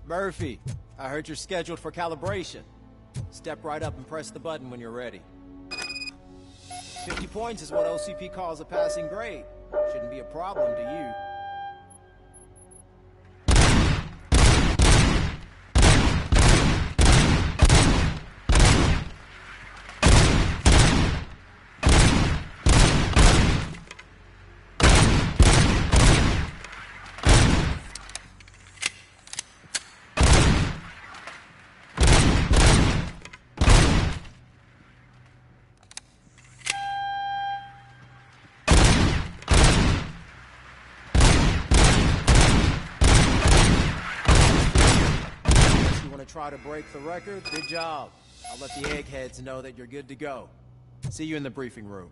Murphy, I heard you're scheduled for calibration. Step right up and press the button when you're ready. 50 points is what OCP calls a passing grade. Shouldn't be a problem to you. Try to break the record, good job. I'll let the eggheads know that you're good to go. See you in the briefing room.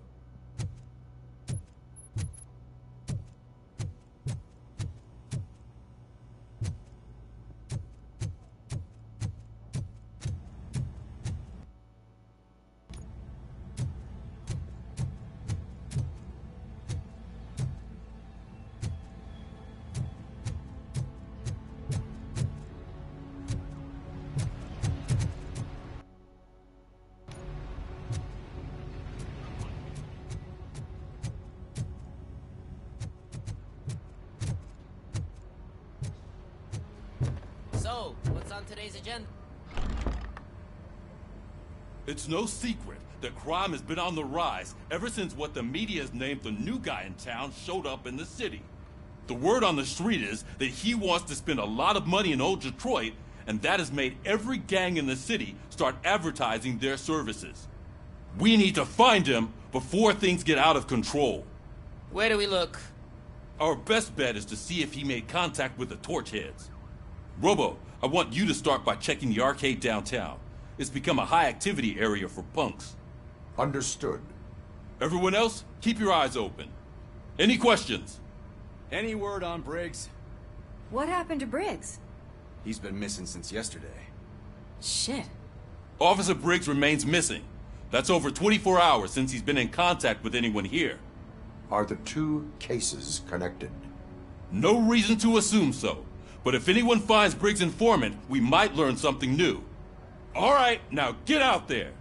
So, what's on today's agenda? It's no secret that crime has been on the rise ever since what the media has named the new guy in town showed up in the city. The word on the street is that he wants to spend a lot of money in old Detroit, and that has made every gang in the city start advertising their services. We need to find him before things get out of control. Where do we look? Our best bet is to see if he made contact with the Torchheads. Robo, I want you to start by checking the arcade downtown. It's become a high-activity area for punks. Understood. Everyone else, keep your eyes open. Any questions? Any word on Briggs? What happened to Briggs? He's been missing since yesterday. Shit. Officer Briggs remains missing. That's over 24 hours since he's been in contact with anyone here. Are the two cases connected? No reason to assume so. But if anyone finds Briggs' informant, we might learn something new. All right, now get out there.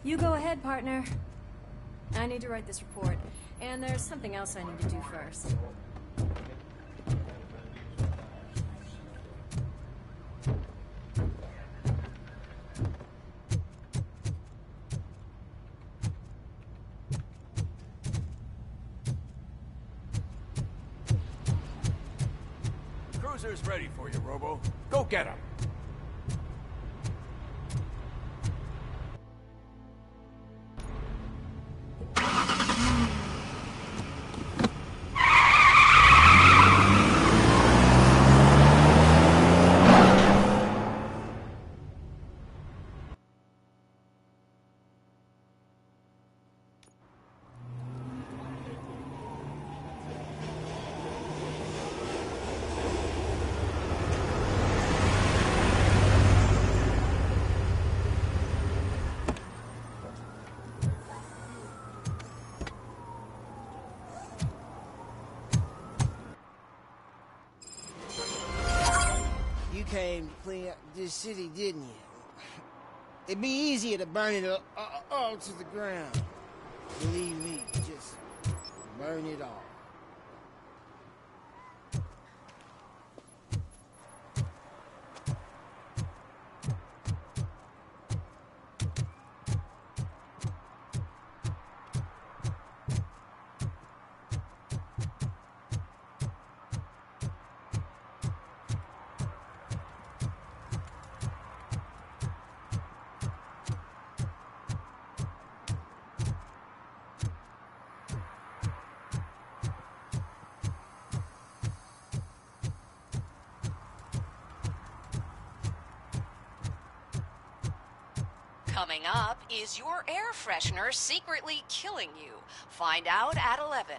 You go ahead, partner. I need to write this report, and there's something else I need to do first. Cruiser's ready for you, Robo. Go get him. Came to clean up this city, didn't you? It'd be easier to burn it all to the ground. Believe me, just burn it all. Coming up, is your air freshener secretly killing you? Find out at 11.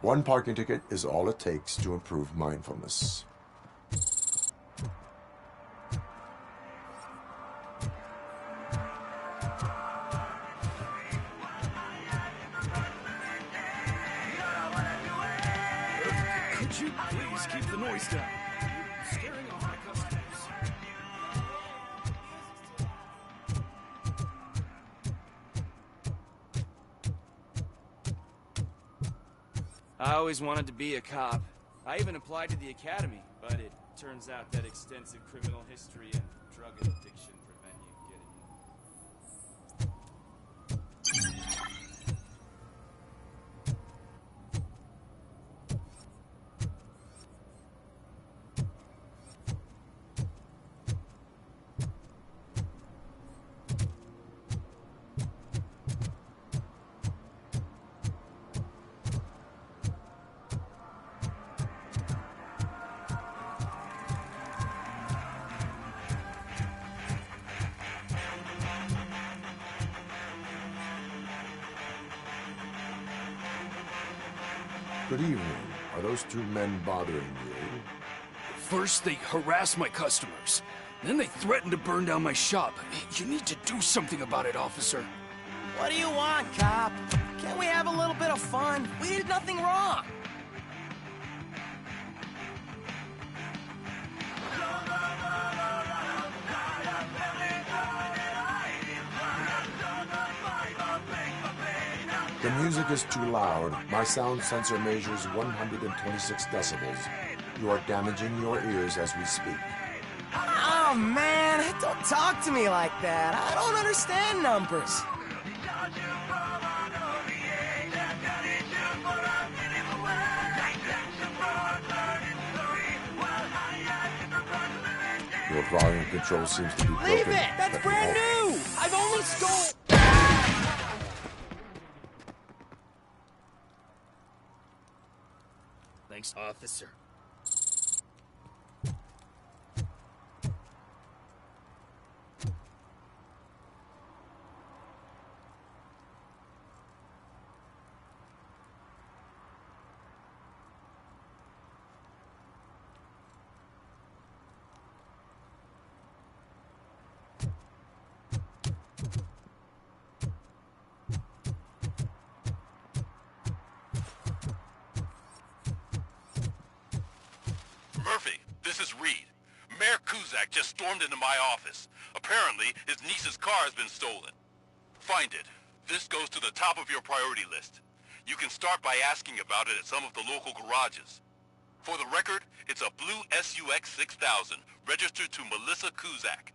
One parking ticket is all it takes to improve mindfulness. Could you please keep the noise down? You're scaring off my customers. I always wanted to be a cop. I even applied to the academy, but it turns out that extensive criminal history and drug addiction prevent you getting in. Good evening. Are those two men bothering you? First, they harass my customers. Then they threaten to burn down my shop. You need to do something about it, officer. What do you want, cop? Can't we have a little bit of fun? We did nothing wrong. The music is too loud. My sound sensor measures 126 decibels. You are damaging your ears as we speak. Oh, man, don't talk to me like that. I don't understand numbers. Your volume control seems to be broken. Leave it! That's brand new! I've only stolen... Thanks, officer. Murphy, this is Reed. Mayor Kuzak just stormed into my office. Apparently, his niece's car has been stolen. Find it. This goes to the top of your priority list. You can start by asking about it at some of the local garages. For the record, it's a blue SUX 6000, registered to Melissa Kuzak.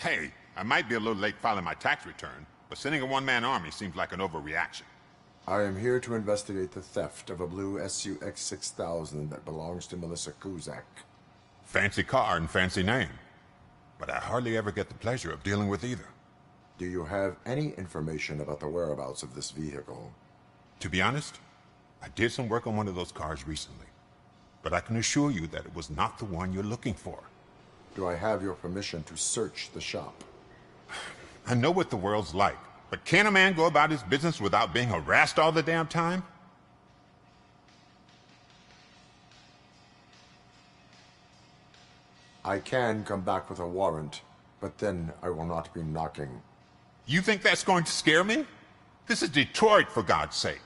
Hey, I might be a little late filing my tax return, but sending a one-man army seems like an overreaction. I am here to investigate the theft of a blue SUX 6000 that belongs to Melissa Kuzak. Fancy car and fancy name. But I hardly ever get the pleasure of dealing with either. Do you have any information about the whereabouts of this vehicle? To be honest, I did some work on one of those cars recently. But I can assure you that it was not the one you're looking for. Do I have your permission to search the shop? I know what the world's like, but can a man go about his business without being harassed all the damn time? I can come back with a warrant, but then I will not be knocking. You think that's going to scare me? This is Detroit, for God's sake.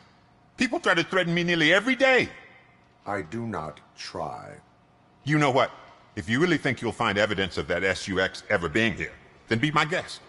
People try to threaten me nearly every day. I do not try. You know what? If you really think you'll find evidence of that SUX ever being here, then be my guest.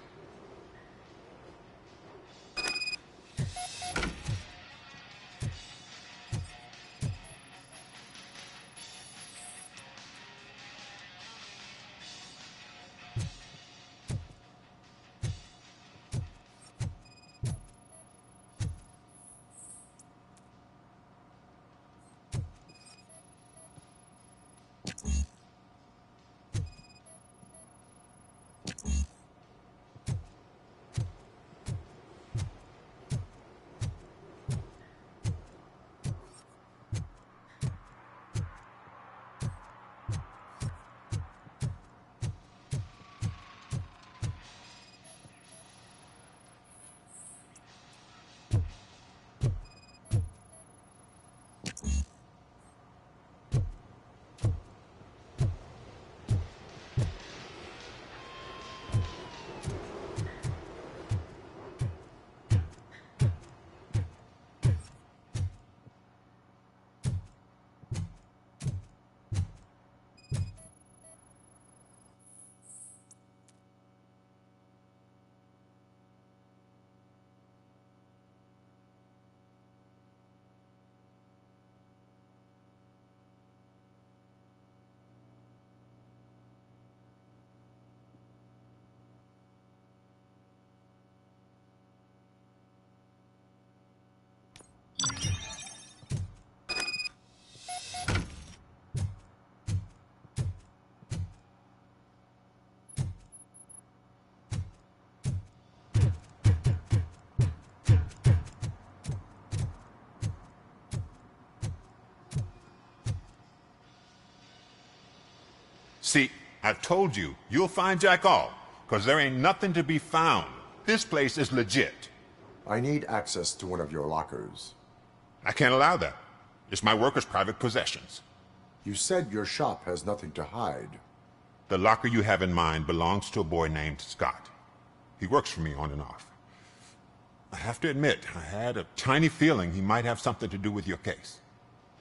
See, I've told you, you'll find Jack all, because there ain't nothing to be found. This place is legit. I need access to one of your lockers. I can't allow that. It's my workers' private possessions. You said your shop has nothing to hide. The locker you have in mind belongs to a boy named Scott. He works for me on and off. I have to admit, I had a tiny feeling he might have something to do with your case.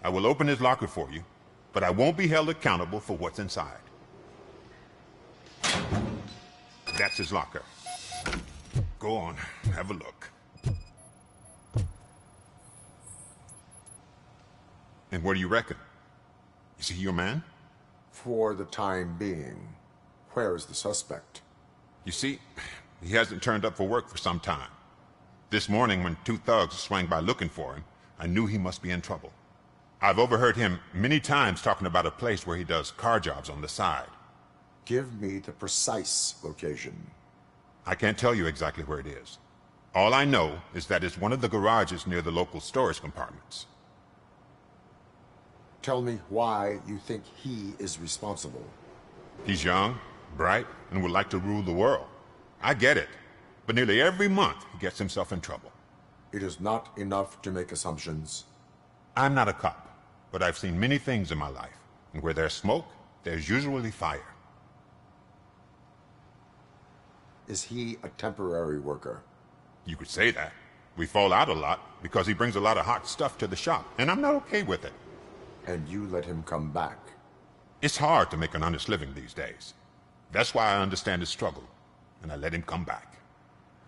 I will open his locker for you, but I won't be held accountable for what's inside. That's his locker. Go on, have a look. And what do you reckon? Is he your man? For the time being. Where is the suspect? You see, he hasn't turned up for work for some time. This morning, when two thugs swang by looking for him, I knew he must be in trouble. I've overheard him many times talking about a place where he does car jobs on the side. Give me the precise location. I can't tell you exactly where it is. All I know is that it's one of the garages near the local storage compartments. Tell me why you think he is responsible. He's young, bright, and would like to rule the world. I get it. But nearly every month, he gets himself in trouble. It is not enough to make assumptions. I'm not a cop, but I've seen many things in my life. And where there's smoke, there's usually fire. Is he a temporary worker? You could say that. We fall out a lot because he brings a lot of hot stuff to the shop, and I'm not okay with it. And you let him come back? It's hard to make an honest living these days. That's why I understand his struggle, and I let him come back.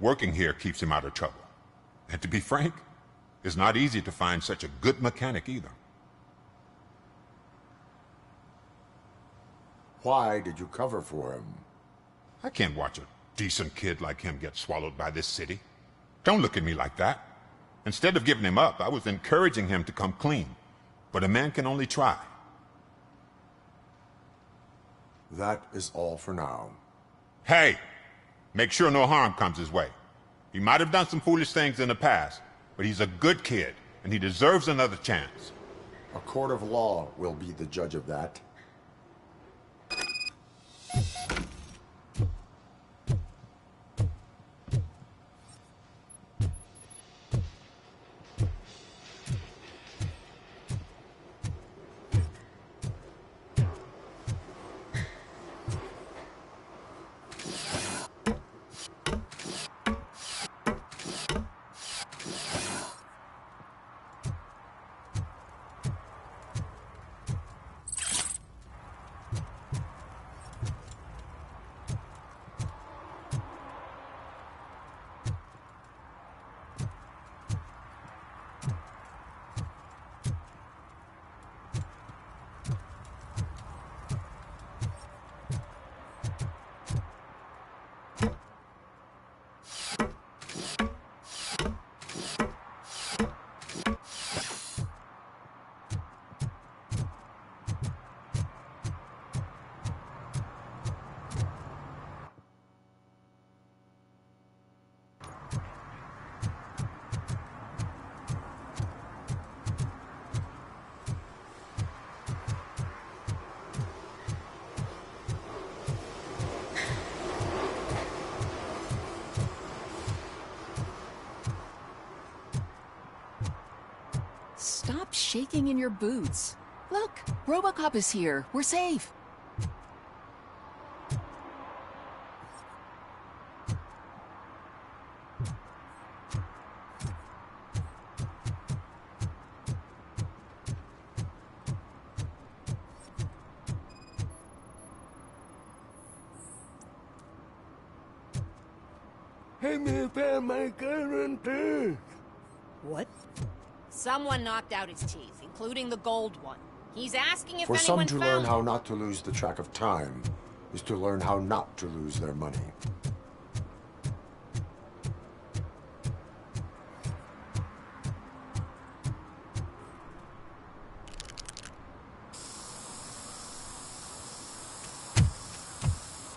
Working here keeps him out of trouble. And to be frank, it's not easy to find such a good mechanic either. Why did you cover for him? I can't watch a decent kid like him get swallowed by this city. Don't look at me like that. Instead of giving him up, I was encouraging him to come clean. But a man can only try. That is all for now. Hey! Make sure no harm comes his way. He might have done some foolish things in the past, but he's a good kid, and he deserves another chance. A court of law will be the judge of that. Stop shaking in your boots. Look, Robocop is here. We're safe. Hey, me found my guarantee. What? Someone knocked out his teeth, including the gold one. He's asking if For some anyone to found learn how not to lose the track of time is to learn how not to lose their money.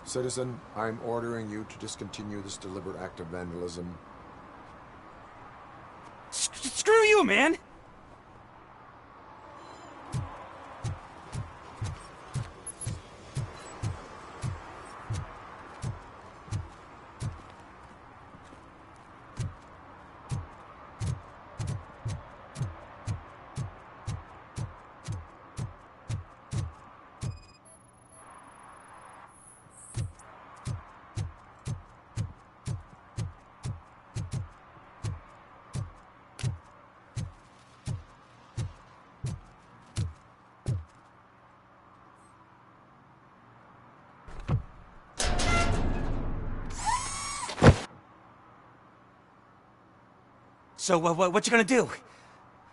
Citizen, I'm ordering you to discontinue this deliberate act of vandalism. Screw you, man! So, what you gonna do?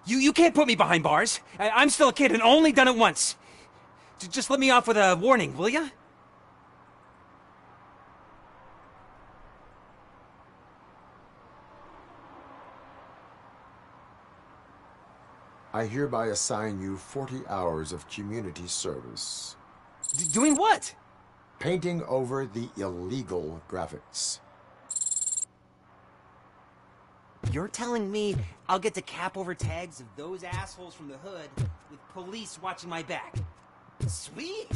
You can't put me behind bars. I'm still a kid and only done it once. Just let me off with a warning, will ya? I hereby assign you 40 hours of community service. Doing what? Painting over the illegal graphics. You're telling me I'll get to cap over tags of those assholes from the hood with police watching my back? Sweet!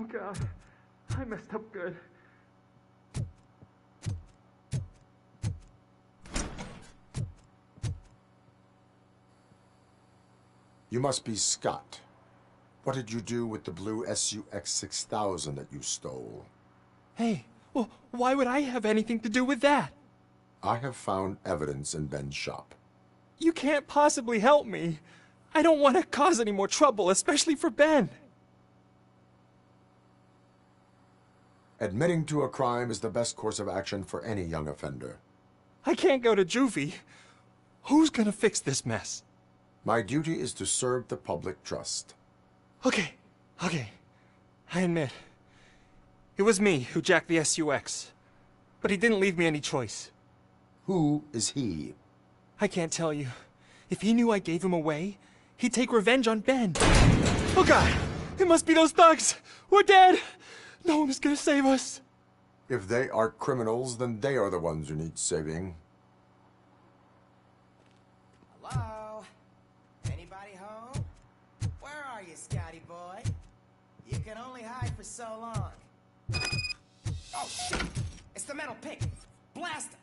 Oh God, I messed up good. You must be Scott. What did you do with the blue SUX 6000 that you stole? Hey, well, why would I have anything to do with that? I have found evidence in Ben's shop. You can't possibly help me. I don't want to cause any more trouble, especially for Ben. Admitting to a crime is the best course of action for any young offender. I can't go to juvie. Who's gonna fix this mess? My duty is to serve the public trust. Okay. I admit. It was me who jacked the SUX. But he didn't leave me any choice. Who is he? I can't tell you. If he knew I gave him away, he'd take revenge on Ben. Oh God! It must be those thugs! We're dead! No one is gonna save us. If they are criminals, then they are the ones who need saving. Hello? Anybody home? Where are you, Scotty boy? You can only hide for so long. Oh, shit! It's the metal pig! Blast him!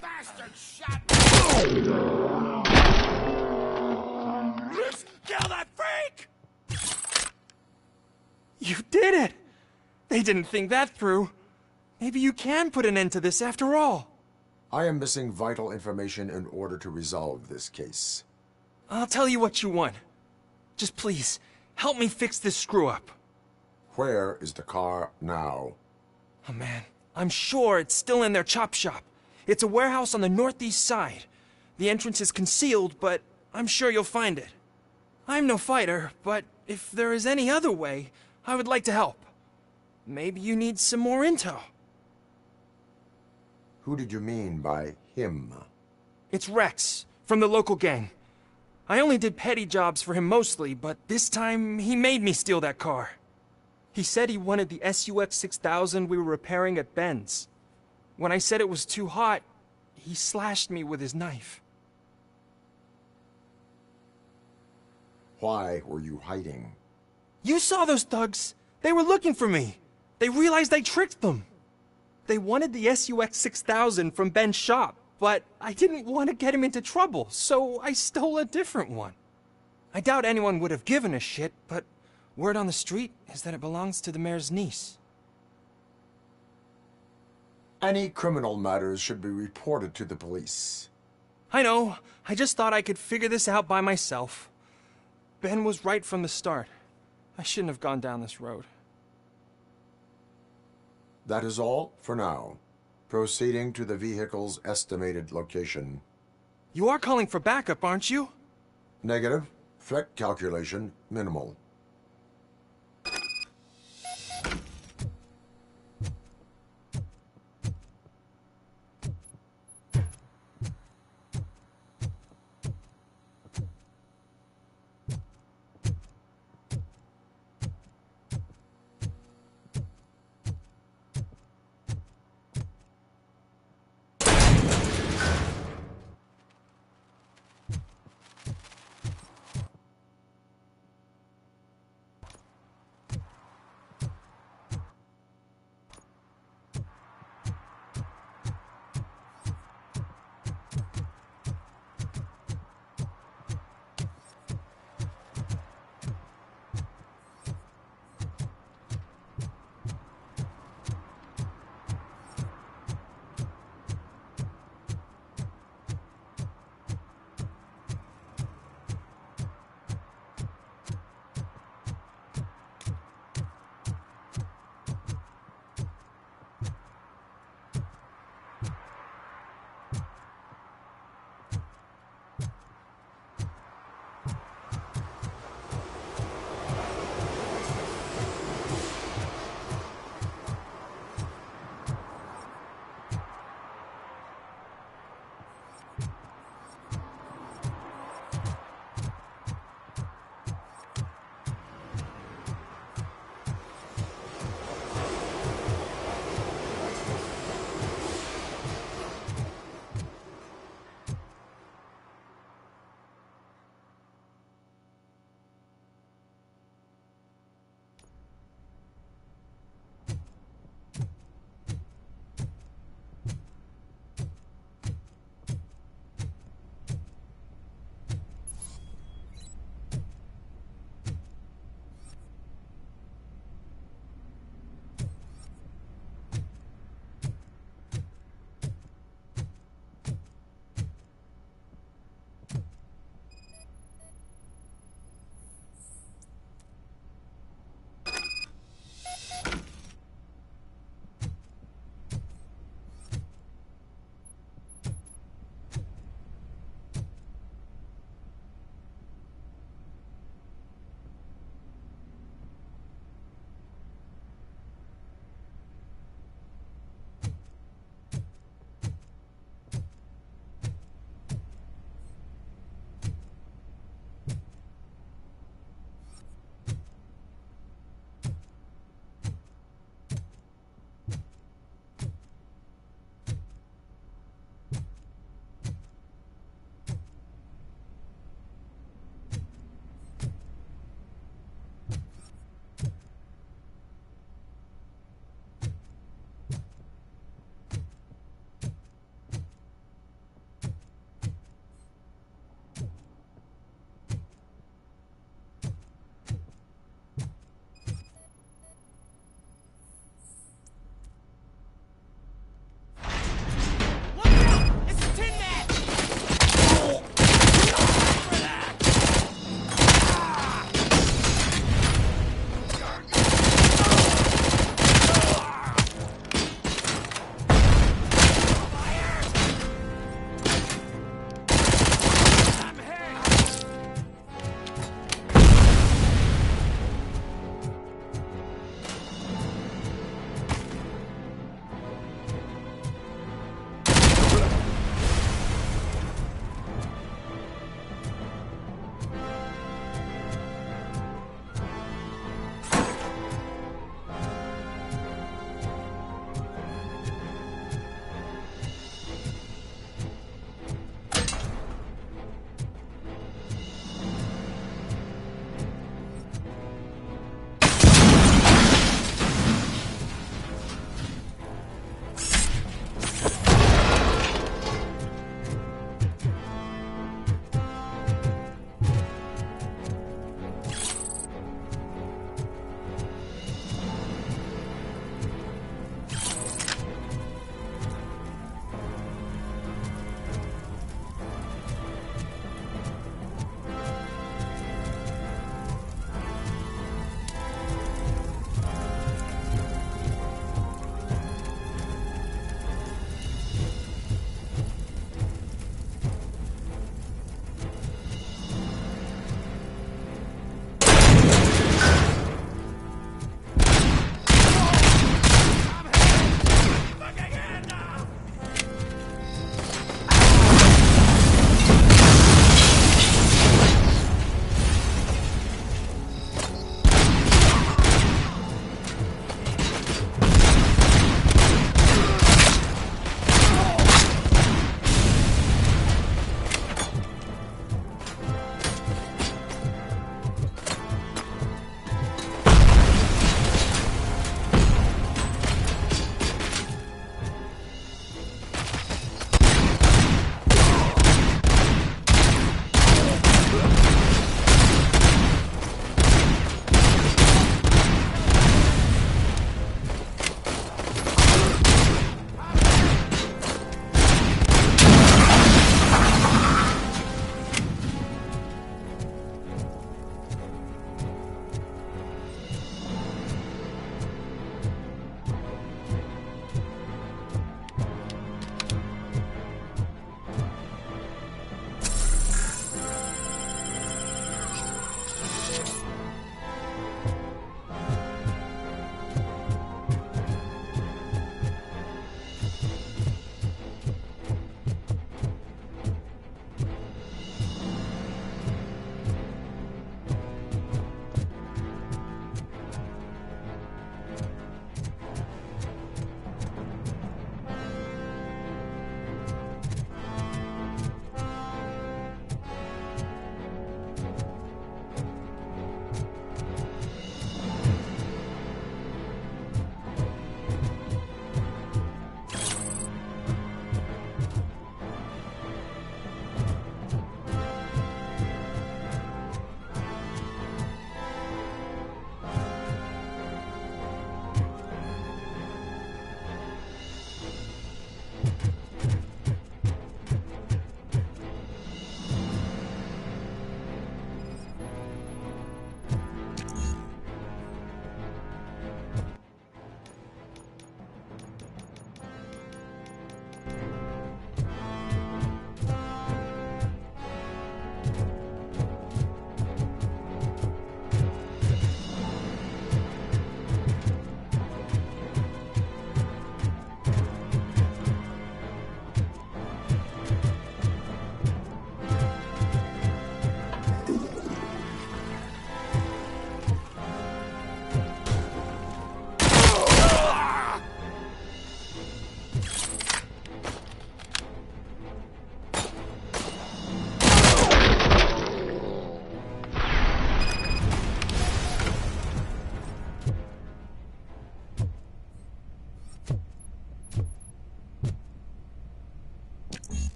Bastard shot me! Kill that freak! You did it! They didn't think that through. Maybe you can put an end to this after all. I am missing vital information in order to resolve this case. I'll tell you what you want. Just please, help me fix this screw-up. Where is the car now? Oh man, I'm sure it's still in their chop shop. It's a warehouse on the northeast side. The entrance is concealed, but I'm sure you'll find it. I'm no fighter, but if there is any other way, I would like to help. Maybe you need some more intel. Who did you mean by him? It's Rex, from the local gang. I only did petty jobs for him mostly, but this time he made me steal that car. He said he wanted the SUX 6000 we were repairing at Ben's. When I said it was too hot, he slashed me with his knife. Why were you hiding? You saw those thugs! They were looking for me! They realized I tricked them! They wanted the SUX 6000 from Ben's shop, but I didn't want to get him into trouble, so I stole a different one. I doubt anyone would have given a shit, but word on the street is that it belongs to the mayor's niece. Any criminal matters should be reported to the police. I know. I just thought I could figure this out by myself. Ben was right from the start. I shouldn't have gone down this road. That is all for now. Proceeding to the vehicle's estimated location. You are calling for backup, aren't you? Negative. Threat calculation minimal.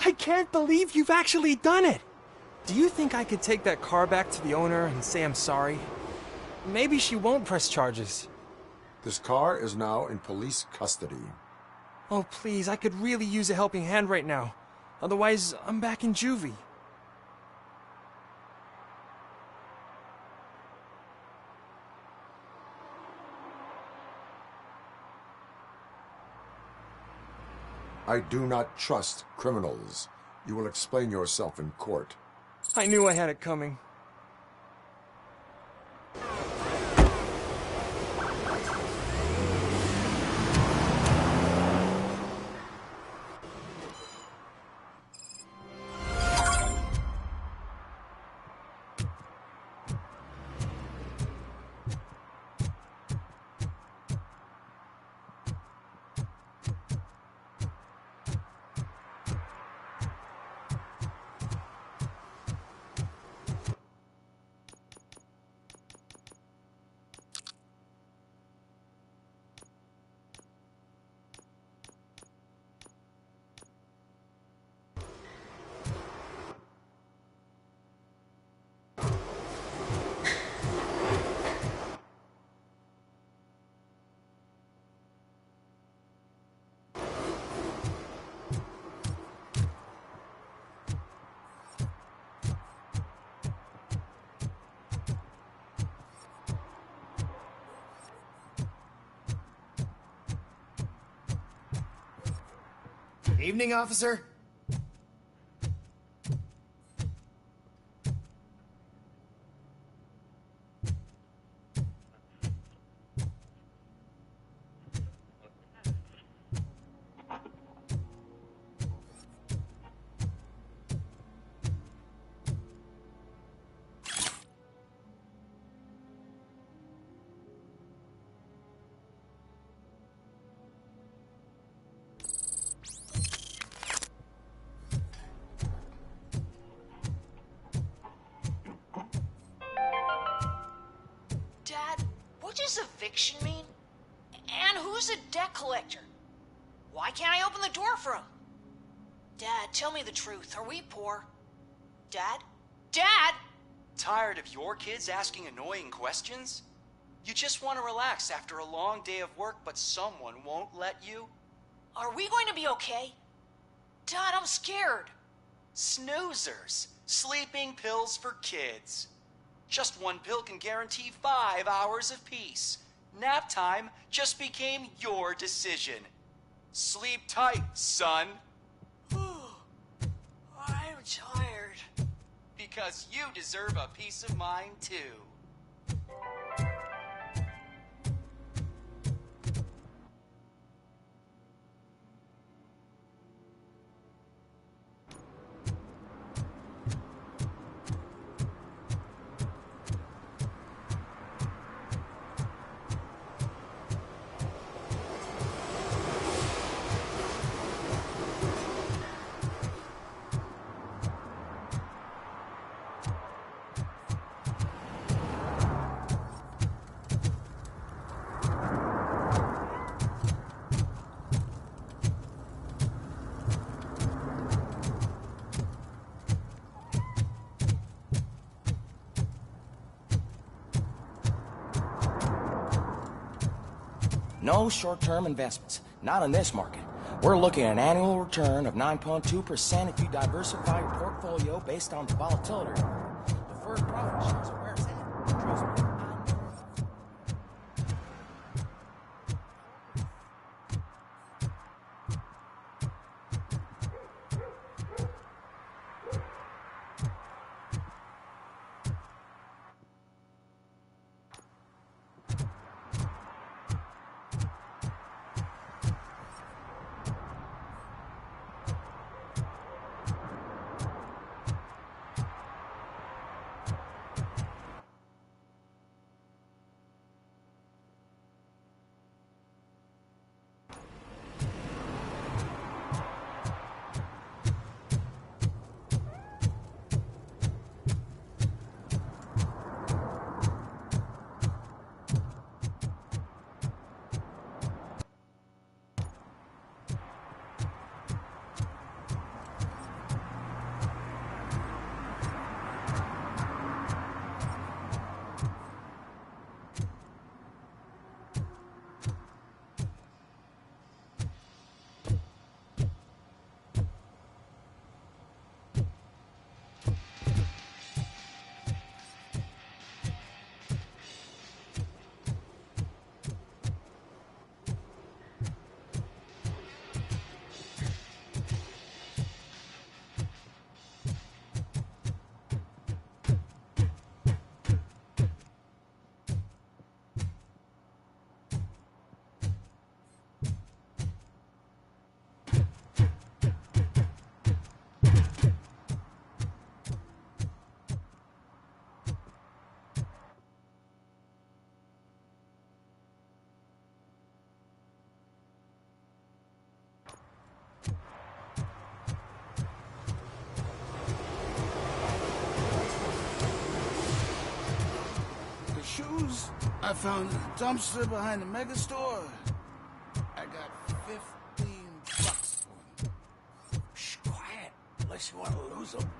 I can't believe you've actually done it! Do you think I could take that car back to the owner and say I'm sorry? Maybe she won't press charges. This car is now in police custody. Oh, please, I could really use a helping hand right now. Otherwise, I'm back in juvie. I do not trust criminals. You will explain yourself in court. I knew I had it coming. Evening, officer. What does eviction mean? And who's a debt collector? Why can't I open the door for him? Dad, tell me the truth. Are we poor? Dad? Dad! Tired of your kids asking annoying questions? You just want to relax after a long day of work, but someone won't let you? Are we going to be okay? Dad, I'm scared. Snoozers. Sleeping pills for kids. Just one pill can guarantee 5 hours of peace. Nap time just became your decision. Sleep tight, son. I'm tired. Because you deserve a peace of mind, too. No short-term investments. Not in this market. We're looking at an annual return of 9.2% if you diversify your portfolio based on the volatility. Deferred profit shares are where it's at. Trust me. I found a dumpster behind the mega store. I got 15 bucks for them. Shh, quiet, unless you want to lose them.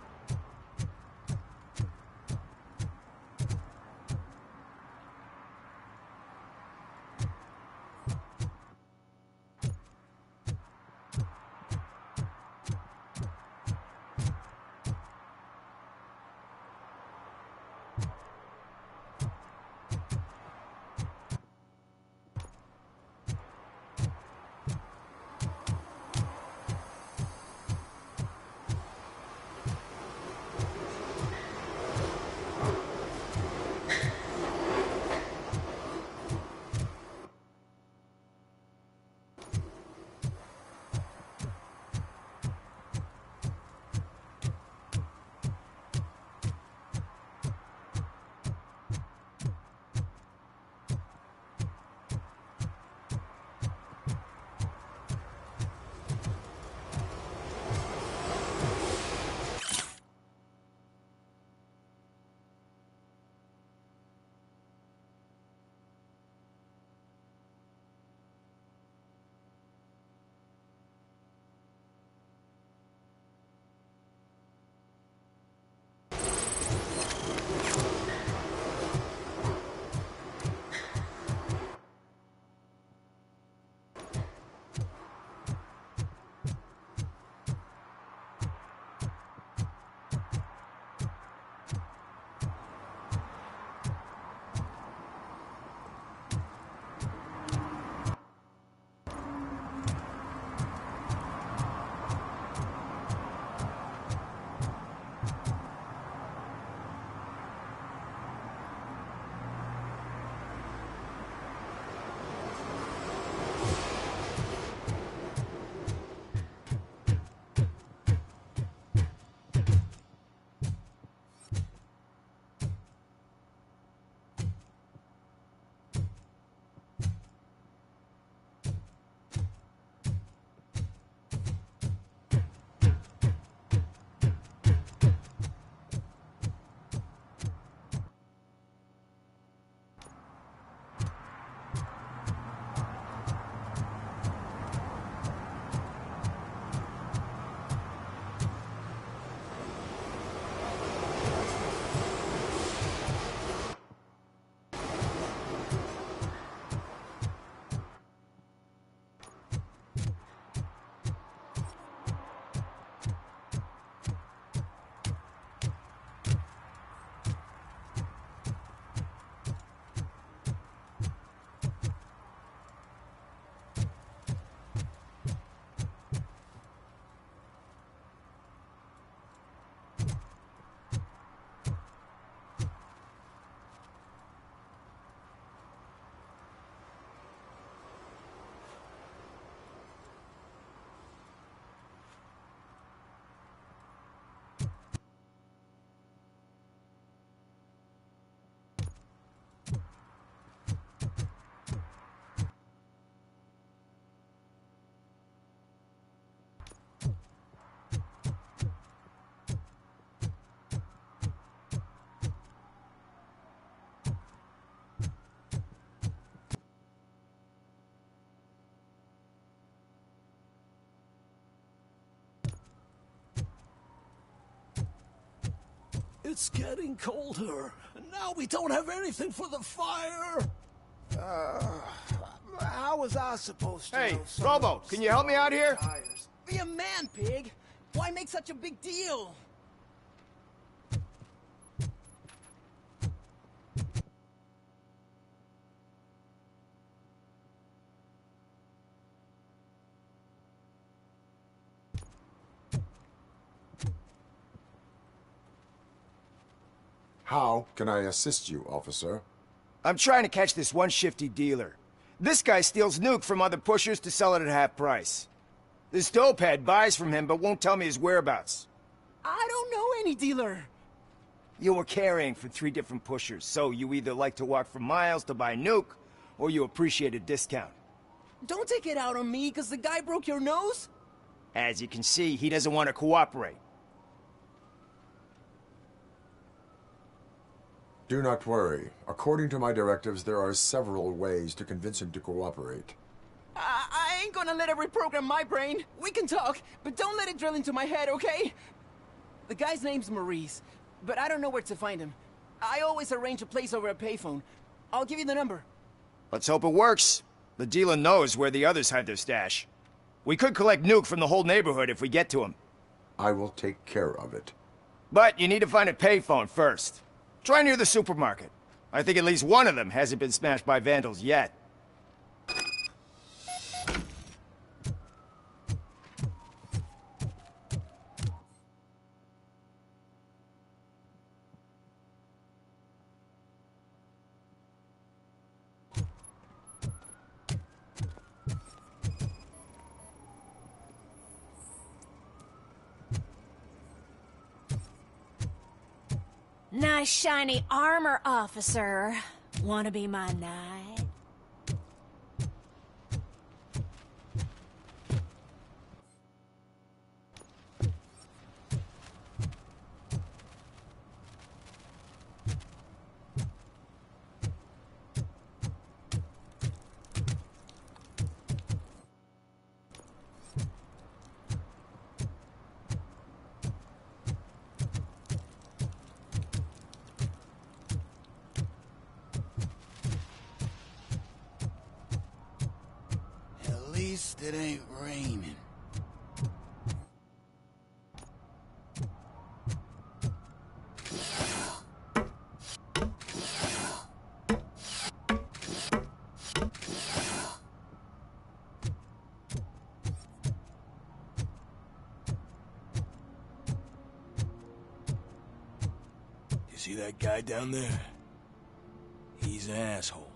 It's getting colder, and now we don't have anything for the fire. How was I supposed to Hey, know Robo, can you help me out here? tires? Be a man, pig. Why make such a big deal? How can I assist you, officer? I'm trying to catch this one shifty dealer. This guy steals nuke from other pushers to sell it at half price. This dopehead buys from him but won't tell me his whereabouts. I don't know any dealer. You were carrying for 3 different pushers, so you either like to walk for miles to buy nuke, or you appreciate a discount. Don't take it out on me, because the guy broke your nose? As you can see, he doesn't want to cooperate. Do not worry. According to my directives, there are several ways to convince him to cooperate. I ain't gonna let it reprogram my brain. We can talk, but don't let it drill into my head, okay? The guy's name's Maurice, but I don't know where to find him. I always arrange a place over a payphone. I'll give you the number. Let's hope it works. The dealer knows where the others hide their stash. We could collect Nuke from the whole neighborhood if we get to him. I will take care of it. But you need to find a payphone first. Try near the supermarket. I think at least one of them hasn't been smashed by vandals yet. Nice shiny armor, officer. Wanna be my knight? At least it ain't raining. You see that guy down there? He's an asshole.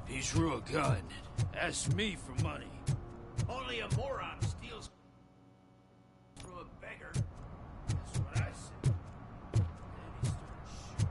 He drew a gun. Asked me for money. Only a moron steals from a beggar. That's what I said. Then he started shooting.